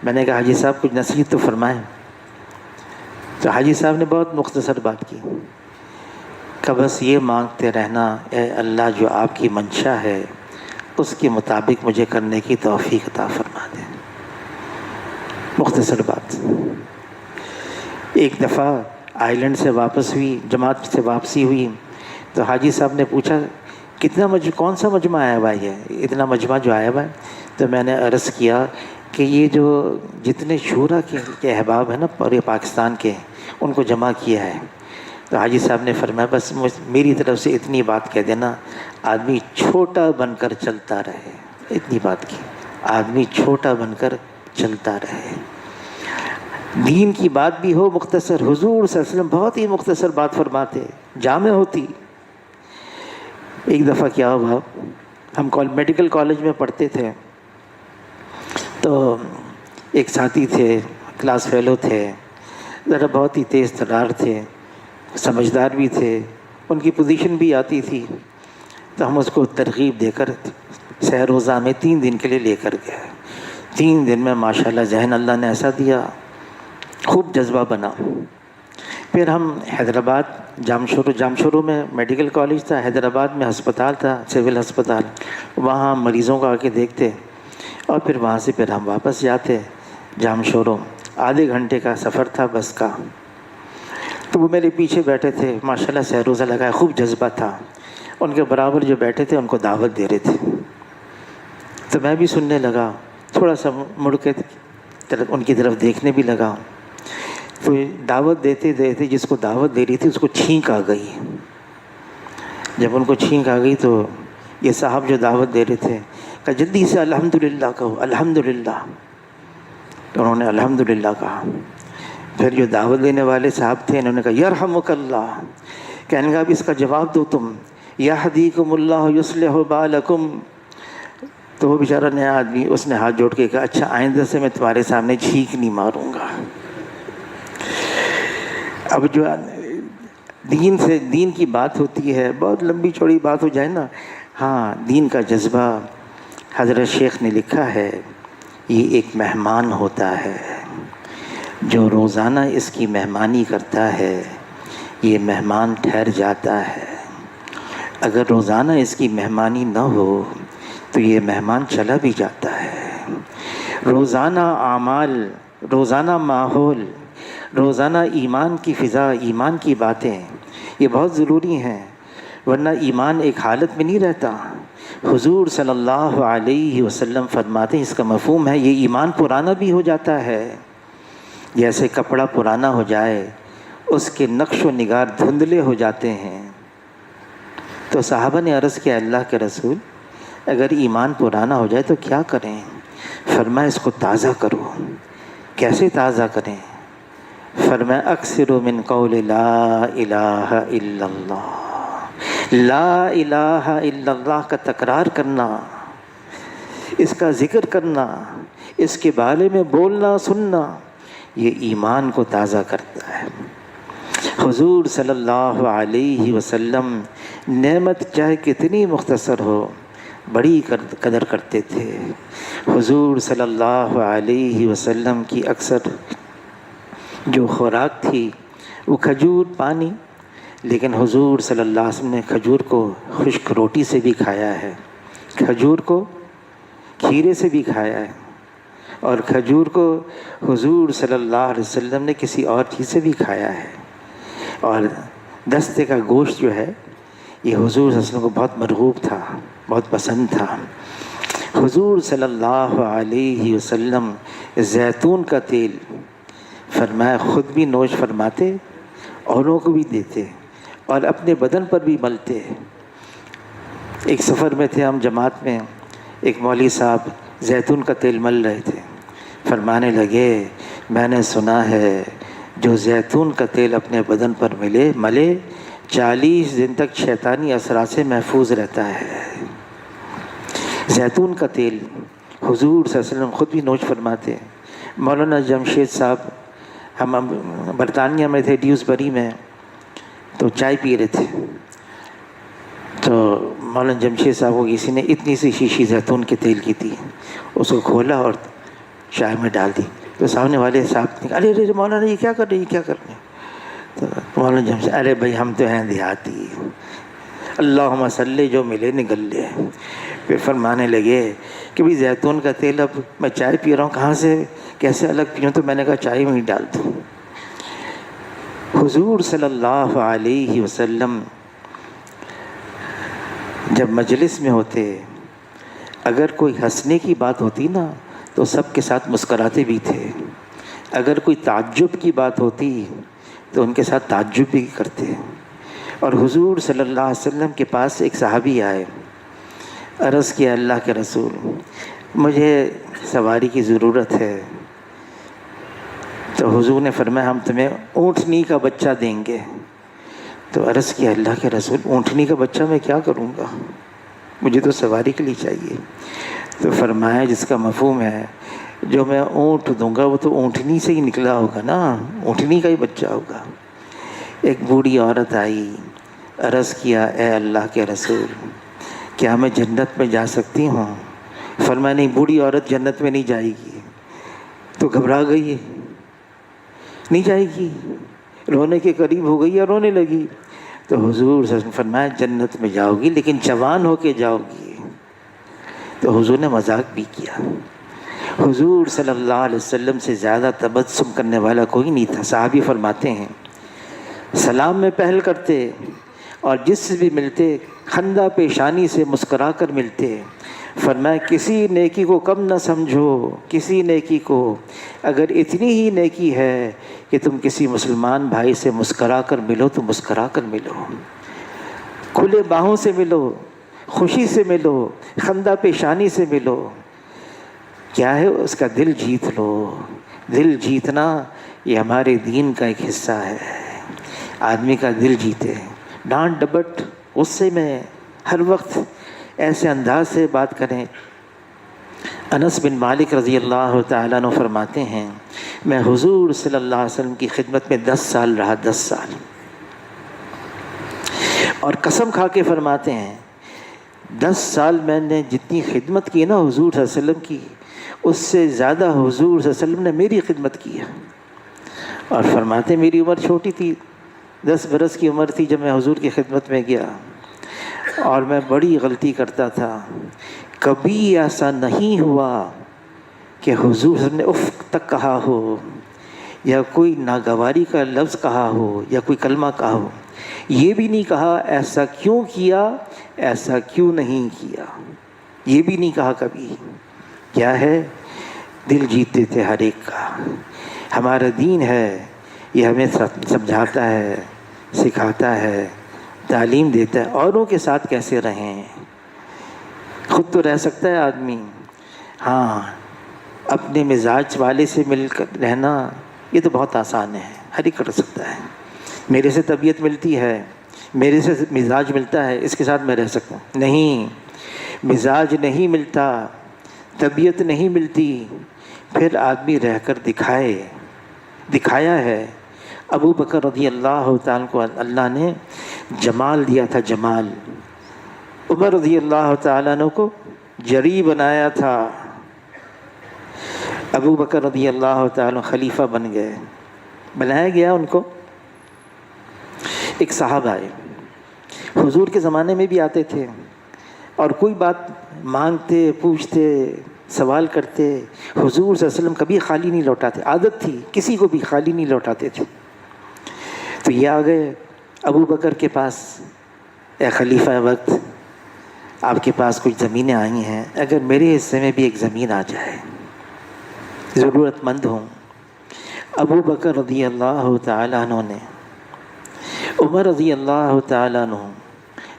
[SPEAKER 1] میں نے کہا حاجی صاحب کچھ نصیحت تو فرمائیں۔ تو حاجی صاحب نے بہت مختصر بات کی کہ بس یہ مانگتے رہنا، اے اللہ جو آپ کی منشا ہے اس کے مطابق مجھے کرنے کی توفیق عطا فرما دے، مختصر بات۔ ایک دفعہ آئرلینڈ سے واپس ہوئی، جماعت سے واپسی ہوئی، تو حاجی صاحب نے پوچھا کتنا کون سا مجمع آیا ہوا ہے، اتنا مجمع جو آیا ہوا ہے؟ تو میں نے عرض کیا کہ یہ جو جتنے شورا کے احباب ہیں نا پورے پاکستان کے، ان کو جمع کیا ہے۔ تو حاجی صاحب نے فرمایا بس میری طرف سے اتنی بات کہہ دینا، آدمی چھوٹا بن کر چلتا رہے، اتنی بات کی، آدمی چھوٹا بن کر چلتا رہے۔ دین کی بات بھی ہو مختصر، حضور صلی اللہ علیہ وسلم بہت ہی مختصر بات فرماتے، جامع ہوتی۔ ایک دفعہ کیا ہوا، ہم میڈیکل کالج میں پڑھتے تھے، تو ایک ساتھی تھے، کلاس فیلو تھے، ذرا بہت ہی تیز ترار تھے، سمجھدار بھی تھے، ان کی پوزیشن بھی آتی تھی، تو ہم اس کو ترغیب دے کر سہ روزہ میں 3 دن کے لیے لے کر گئے۔ 3 دن میں ماشاءاللہ ذہن اللہ نے ایسا دیا، خوب جذبہ بنا۔ پھر ہم حیدرآباد جامشورو میں میڈیکل کالج تھا، حیدرآباد میں ہسپتال تھا، سول ہسپتال، وہاں مریضوں کو آ کے دیکھتے، اور پھر وہاں سے پھر ہم واپس جاتے جام شوروں، آدھے گھنٹے کا سفر تھا بس کا۔ تو وہ میرے پیچھے بیٹھے تھے، ماشاءاللہ سہروزہ لگا، خوب جذبہ تھا، ان کے برابر جو بیٹھے تھے ان کو دعوت دے رہے تھے، تو میں بھی سننے لگا، تھوڑا سا مڑ کے ان کی طرف دیکھنے بھی لگا۔ تو دعوت دیتے دیتے جس کو دعوت دے رہی تھی اس کو چھینک آ گئی۔ جب ان کو چھینک آ گئی تو یہ صاحب جو دعوت دے رہے تھے کہا جلدی سے الحمدللہ کہو، الحمدللہ۔ تو انہوں نے الحمدللہ کہا۔ پھر جو دعوت دینے والے صاحب تھے انہوں نے کہا یرحمک اللہ، کہنے کا اب اس کا جواب دو تم، یہدیکم اللہ یصلح بالکم۔ تو وہ بیچارہ نیا آدمی، اس نے ہاتھ جوڑ کے کہا اچھا آئندہ سے میں تمہارے سامنے چھینک نہیں ماروں گا۔ اب جو دین کی بات ہوتی ہے، بہت لمبی چوڑی بات ہو جائے نا، ہاں دین کا جذبہ، حضرت شیخ نے لکھا ہے یہ ایک مہمان ہوتا ہے، جو روزانہ اس کی مہمانی کرتا ہے یہ مہمان ٹھہر جاتا ہے، اگر روزانہ اس کی مہمانی نہ ہو تو یہ مہمان چلا بھی جاتا ہے۔ روزانہ اعمال، روزانہ ماحول، روزانہ ایمان کی فضا، ایمان کی باتیں یہ بہت ضروری ہیں، ورنہ ایمان ایک حالت میں نہیں رہتا۔ حضور صلی اللہ علیہ وسلم فرماتے ہیں اس کا مفہوم ہے یہ ایمان پرانا بھی ہو جاتا ہے، جیسے کپڑا پرانا ہو جائے اس کے نقش و نگار دھندلے ہو جاتے ہیں۔ تو صحابہ نے عرض کیا اللہ کے رسول اگر ایمان پرانا ہو جائے تو کیا کریں؟ فرمایا اس کو تازہ کرو۔ کیسے تازہ کریں؟ فرمایا اکثر من قول لا الہ الا اللہ، لا الہ الا اللہ کا تکرار کرنا، اس کا ذکر کرنا، اس کے بارے میں بولنا سننا، یہ ایمان کو تازہ کرتا ہے۔ حضور صلی اللہ علیہ وسلم نعمت چاہے کتنی مختصر ہو بڑی قدر کرتے تھے۔ حضور صلی اللہ علیہ وسلم کی اکثر جو خوراک تھی وہ کھجور پانی، لیکن حضور صلی اللہ علیہ وسلم نے کھجور کو خشک روٹی سے بھی کھایا ہے، کھجور کو کھیرے سے بھی کھایا ہے، اور کھجور کو حضور صلی اللہ علیہ وسلم نے کسی اور چیز سے بھی کھایا ہے۔ اور دستے کا گوشت جو ہے یہ حضور صلی اللہ علیہ وسلم کو بہت مرغوب تھا، بہت پسند تھا۔ حضور صلی اللہ علیہ وسلم زیتون کا تیل فرمایا خود بھی نوش فرماتے، اوروں کو بھی دیتے اور اپنے بدن پر بھی ملتے۔ ایک سفر میں تھے ہم جماعت میں، ایک مولوی صاحب زیتون کا تیل مل رہے تھے، فرمانے لگے میں نے سنا ہے جو زیتون کا تیل اپنے بدن پر ملے 40 دن تک شیطانی اثرات سے محفوظ رہتا ہے۔ زیتون کا تیل حضور صلی اللہ علیہ وسلم خود بھی نوش فرماتے۔ مولانا جمشید صاحب، ہم برطانیہ میں تھے ڈیوزبری میں، تو چائے پی رہے تھے، تو مولانا جمشید صاحب کو کسی نے اتنی سی شیشی زیتون کے تیل کی تھی، اس کو کھولا اور چائے میں ڈال دی۔ تو سامنے والے صاحب نے کہا ارے ارے مولانا یہ کیا کر رہے ہیں، یہ کیا کر رہے ہیں؟ تو مولانا جمشید ارے بھائی ہم تو ہیں دیہاتی، اللہم صلی جو ملے نگل لے۔ پھر فرمانے لگے کہ بھائی زیتون کا تیل اب میں چائے پی رہا ہوں کہاں سے کیسے الگ پیوں؟ تو میں نے کہا چائے میں ہی ڈال دوں۔ حضور صلی اللہ علیہ وسلم جب مجلس میں ہوتے، اگر کوئی ہنسنے کی بات ہوتی نا تو سب کے ساتھ مسکراتے بھی تھے، اگر کوئی تعجب کی بات ہوتی تو ان کے ساتھ تعجب بھی کرتے۔ اور حضور صلی اللہ علیہ وسلم کے پاس ایک صحابی آئے، عرض کیا اللہ کے رسول مجھے سواری کی ضرورت ہے، تو حضور نے فرمایا ہم تمہیں اونٹنی کا بچہ دیں گے۔ تو عرض کیا اللہ کے رسول اونٹنی کا بچہ میں کیا کروں گا، مجھے تو سواری کے لیے چاہیے۔ تو فرمایا جس کا مفہوم ہے جو میں اونٹ دوں گا وہ تو اونٹنی سے ہی نکلا ہوگا نا، اونٹنی کا ہی بچہ ہوگا۔ ایک بوڑھی عورت آئی، عرض کیا اے اللہ کے رسول کیا میں جنت میں جا سکتی ہوں؟ فرمایا نہیں بوڑھی عورت جنت میں نہیں جائے گی۔ تو گھبرا گئی، نہیں جائے گی، رونے کے قریب ہو گئی اور رونے لگی۔ تو حضور صلی اللہ علیہ وسلم فرمایا جنت میں جاؤ گی لیکن جوان ہو کے جاؤ گی۔ تو حضور نے مذاق بھی کیا، حضور صلی اللہ علیہ وسلم سے زیادہ تبسم کرنے والا کوئی نہیں تھا۔ صحابی فرماتے ہیں سلام میں پہل کرتے اور جس سے بھی ملتے خندہ پیشانی سے مسکرا کر ملتے۔ فرمایا کسی نیکی کو کم نہ سمجھو، کسی نیکی کو اگر اتنی ہی نیکی ہے کہ تم کسی مسلمان بھائی سے مسکرا کر ملو تو مسکرا کر ملو، کھلے باہوں سے ملو، خوشی سے ملو، خندہ پیشانی سے ملو۔ کیا ہے اس کا دل جیت لو۔ دل جیتنا یہ ہمارے دین کا ایک حصہ ہے، آدمی کا دل جیتے، ڈانٹ ڈپٹ غصے میں ہر وقت ایسے انداز سے بات کریں۔ انس بن مالک رضی اللہ تعالیٰ عنہ فرماتے ہیں میں حضور صلی اللہ علیہ وسلم کی خدمت میں 10 سال رہا، 10 سال، اور قسم کھا کے فرماتے ہیں 10 سال میں نے جتنی خدمت کی نا حضور صلی اللہ علیہ وسلم کی، اس سے زیادہ حضور صلی اللہ علیہ وسلم نے میری خدمت کی ہے۔ اور فرماتے میری عمر چھوٹی تھی، 10 برس کی عمر تھی جب میں حضور کی خدمت میں گیا، اور میں بڑی غلطی کرتا تھا۔ کبھی ایسا نہیں ہوا کہ حضور صلی اللہ علیہ وسلم نے اف تک کہا ہو، یا کوئی ناگواری کا لفظ کہا ہو، یا کوئی کلمہ کہا ہو۔ یہ بھی نہیں کہا ایسا کیوں کیا، ایسا کیوں نہیں کیا، یہ بھی نہیں کہا کبھی۔ کیا ہے؟ دل جیتے تھے ہر ایک کا۔ ہمارا دین ہے یہ ہمیں سمجھاتا ہے، سکھاتا ہے، تعلیم دیتا ہے اوروں کے ساتھ کیسے رہیں۔ خود تو رہ سکتا ہے آدمی، ہاں اپنے مزاج والے سے مل کر رہنا یہ تو بہت آسان ہے، ہر ایک کر سکتا ہے۔ میرے سے طبیعت ملتی ہے، میرے سے مزاج ملتا ہے، اس کے ساتھ میں رہ سکتا ہوں۔ نہیں، مزاج نہیں ملتا، طبیعت نہیں ملتی، پھر آدمی رہ کر دکھایا ہے۔ ابو بکر رضی اللہ تعالیٰ کو اللہ نے جمال دیا تھا، جمال۔ عمر رضی اللہ تعالیٰ عنہ کو جری بنایا تھا۔ ابو بکر رضی اللہ تعالیٰ خلیفہ بن گئے، بنایا گیا ان کو۔ ایک صاحب آئے، حضور کے زمانے میں بھی آتے تھے، اور کوئی بات مانگتے، پوچھتے، سوال کرتے، حضور صلی اللہ علیہ وسلم کبھی خالی نہیں لوٹاتے، عادت تھی کسی کو بھی خالی نہیں لوٹاتے تھے۔ تو یہ آ گئے ابو بکر کے پاس، اے خلیفہ وقت آپ کے پاس کچھ زمینیں آئی ہیں، اگر میرے حصے میں بھی ایک زمین آ جائے، ضرورت مند ہوں۔ ابو بکر رضی اللہ تعالیٰ عنہ نے عمر رضی اللہ تعالیٰ عنہ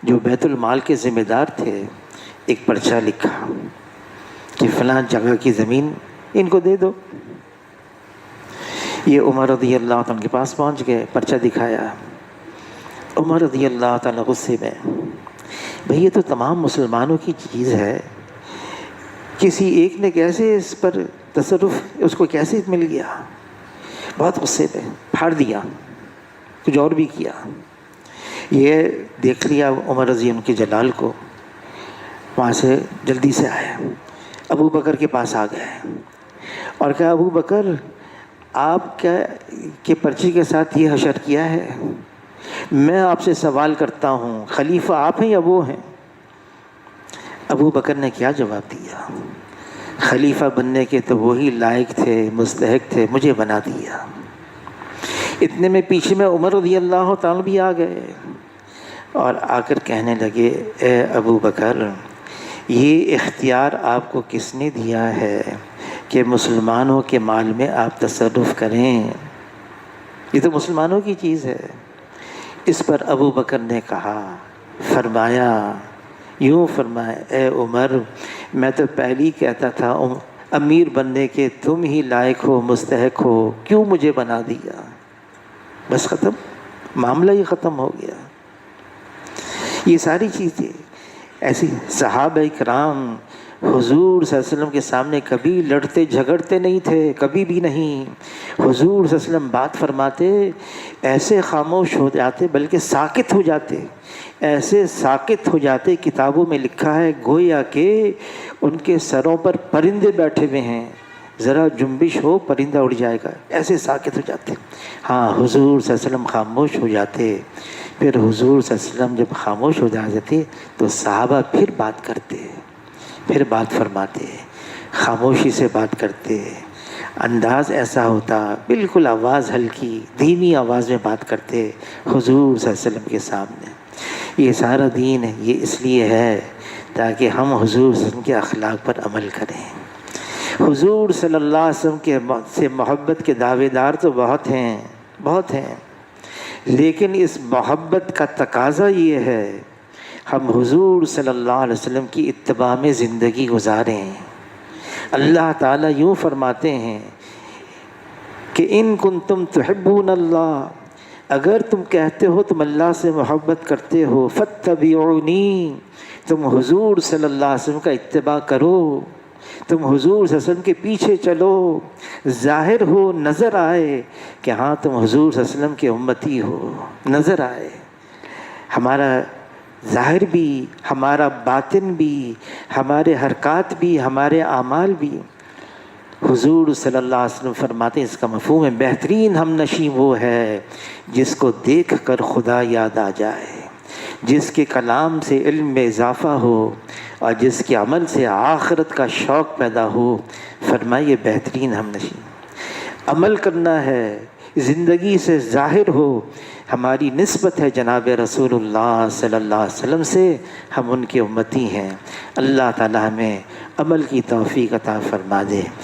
[SPEAKER 1] جو بیت المال کے ذمہ دار تھے، ایک پرچہ لکھا کہ فلاں جگہ کی زمین ان کو دے دو۔ یہ عمر رضی اللہ تعالیٰ کے پاس پہنچ گئے، پرچہ دکھایا۔ عمر رضی اللہ تعالیٰ غصے میں، بھئی یہ تو تمام مسلمانوں کی چیز ہے، کسی ایک نے کیسے اس پر تصرف، اس کو کیسے مل گیا؟ بہت غصے پہ پھاڑ دیا، کچھ اور بھی کیا۔ یہ دیکھ لیا عمر رضی ان کے جلال کو، وہاں سے جلدی سے آئے، ابو بکر کے پاس آ گئے اور کہا ابو بکر آپ کیا کہ پرچی کے ساتھ یہ حشر کیا ہے؟ میں آپ سے سوال کرتا ہوں، خلیفہ آپ ہیں یا وہ ہیں؟ ابو بکر نے کیا جواب دیا؟ خلیفہ بننے کے تو وہی لائق تھے، مستحق تھے، مجھے بنا دیا۔ اتنے میں پیچھے میں عمر رضی اللہ تعالیٰ بھی آ گئے اور آ کر کہنے لگے اے ابو بکر، یہ اختیار آپ کو کس نے دیا ہے کہ مسلمانوں کے مال میں آپ تصرف کریں؟ یہ تو مسلمانوں کی چیز ہے۔ اس پر ابو بکر نے کہا، فرمایا، یوں فرمایا، اے عمر میں تو پہلی کہتا تھا امیر بننے کے تم ہی لائق ہو، مستحق ہو، کیوں مجھے بنا دیا؟ بس ختم، معاملہ ہی ختم ہو گیا۔ یہ ساری چیزیں ایسی، صحابہ کرام حضور صلی اللہ علیہ وسلم کے سامنے کبھی لڑتے جھگڑتے نہیں تھے، کبھی بھی نہیں۔ حضور صلی اللہ علیہ وسلم بات فرماتے ایسے خاموش ہو جاتے، بلکہ ساکت ہو جاتے، ایسے ساکت ہو جاتے، کتابوں میں لکھا ہے گویا کہ ان کے سروں پر پرندے بیٹھے ہوئے ہیں، ذرا جنبش ہو پرندہ اڑ جائے گا، ایسے ساکت ہو جاتے۔ ہاں حضور صلی اللہ علیہ وسلم خاموش ہو جاتے، پھر حضور صلی اللہ علیہ وسلم جب خاموش ہو جاتے تو صحابہ پھر بات کرتے، پھر بات فرماتے۔ خاموشی سے بات کرتے، انداز ایسا ہوتا، بالکل آواز ہلکی دھیمی آواز میں بات کرتے حضور صلی اللہ علیہ وسلم کے سامنے۔ یہ سارا دین یہ اس لیے ہے تاکہ ہم حضور صلی اللہ علیہ وسلم کے اخلاق پر عمل کریں۔ حضور صلی اللہ علیہ وسلم کے سے محبت کے دعوے دار تو بہت ہیں، لیکن اس محبت کا تقاضا یہ ہے ہم حضور صلی اللہ علیہ وسلم کی اتباع میں زندگی گزاریں۔ اللہ تعالیٰ یوں فرماتے ہیں کہ ان کنتم تحبون اللہ، اگر تم کہتے ہو تم اللہ سے محبت کرتے ہو، فاتبعونی، تم حضور صلی اللہ علیہ وسلم کا اتباع کرو، تم حضور صلی اللہ علیہ وسلم کے پیچھے چلو، ظاہر ہو، نظر آئے کہ ہاں تم حضور صلی اللہ علیہ وسلم کے امتی ہو، نظر آئے ہمارا ظاہر بھی، ہمارا باطن بھی، ہمارے حرکات بھی، ہمارے اعمال بھی۔ حضور صلی اللہ علیہ وسلم فرماتے ہیں اس کا مفہوم ہے بہترین ہم نشیں وہ ہے جس کو دیکھ کر خدا یاد آ جائے، جس کے کلام سے علم میں اضافہ ہو اور جس کے عمل سے آخرت کا شوق پیدا ہو۔ فرمائیے بہترین ہم نشیں عمل کرنا ہے، زندگی سے ظاہر ہو ہماری نسبت ہے جناب رسول اللہ صلی اللہ علیہ وسلم سے، ہم ان کے امتی ہیں۔ اللہ تعالی ہمیں عمل کی توفیق عطا فرما دے۔